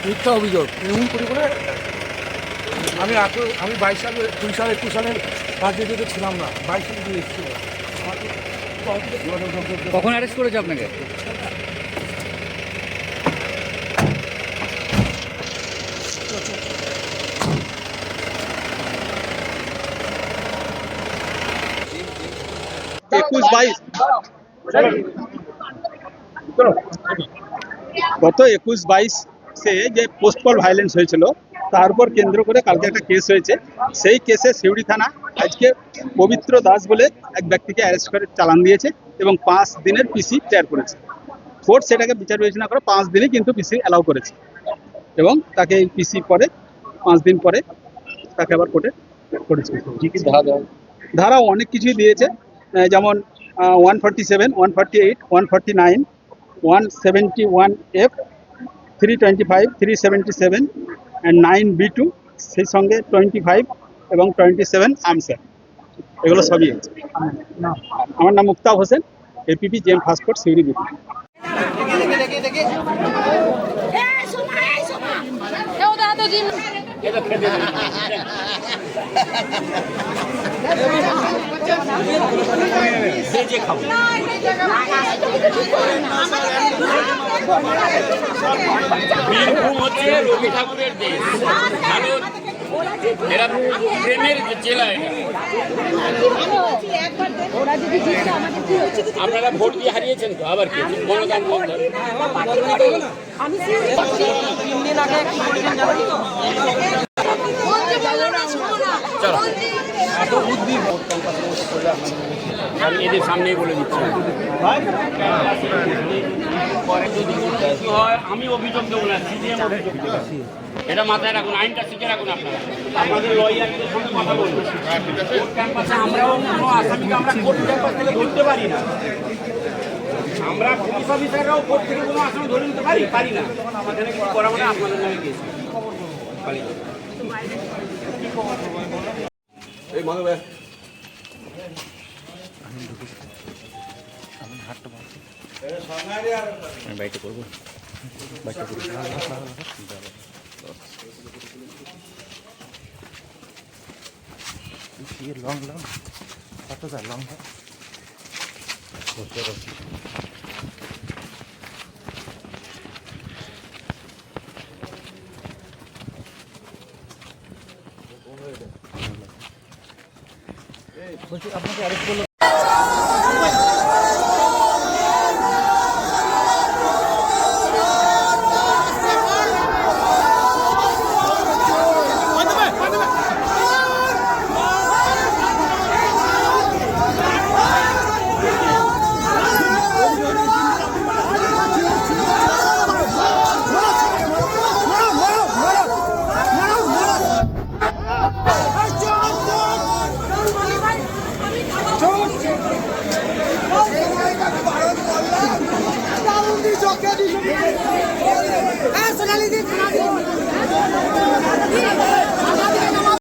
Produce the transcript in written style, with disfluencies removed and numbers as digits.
মিথ্যা অভিযোগ আমি 22 সালে 2 সালে 21 সালের রাজনীতিতে ছিলাম না, 22 সালে দিয়ে এসেছিল। কখন অ্যারেস্ট করেছে আপনাকে? গত 21-22 সে যে পোস্টপল ভায়োলেন্স হয়েছিল তার উপর কেন্দ্র করে কালকে একটা কেস হয়েছে। সেই কেসে সিউড়ি থানা আজকে পবিত্র দাস বলে এক ব্যক্তিকে অ্যারেস্ট করে চালান দিয়েছে এবং 5 দিনের পিসি তৈরি করেছে। কোর্ট সেটাকে বিচার বিবেচনা করে 5 দিনই কিন্তু পিসি অ্যালাউ করেছে এবং তাকে এই পিসি পরে 5 দিন পরে তাকে আবার কোর্টে করেছে। ধারা অনেক কিছুই দিয়েছে, যেমন 147, 148, 149, 171F, 325, 377 and 9B2, সেই সঙ্গে 25 এবং 27 আর্মসের, এগুলো সবই আছে। আমার নাম মুক্তাব হোসেন, এপিপি জেম ফাস্টফুড সিউড়ি বিপি। বীরভূম হচ্ছে রবি ঠাকুরের দেশ, এরা প্রেমের জেলা। আপনারা ভোট দিয়ে হারিয়েছেন তো, আবার কি মনোদান বন্ধন? আমি এদের সামনেই বলে দিচ্ছি, আমি অভিযোগ দেবো না, সিজিএম অভিযোগ দেবো। এটা মাথায় রাখুন, আইনটা শিখে রাখুন। আপনারা আমাদের লয়ারদের সঙ্গে কথা বলুন। কোর্ট ক্যাম্পাসে আমরাও কোনো আসামিকে আমরা কোর্ট ক্যাম্পাস থেকে ধরতে পারি না। আমরা পুলিশ অফিসাররাও কোর্ট থেকে কোনো আসামি ধরে নিতে পারি না। এখানে কিছু করা মানে আপনাদের নামে কেস। এই মানব বাইকে করবো, বাইকে করবো লং লং কত যায় লং বলছি আপনাকে অ্যারেস্ট করলো। সোনালি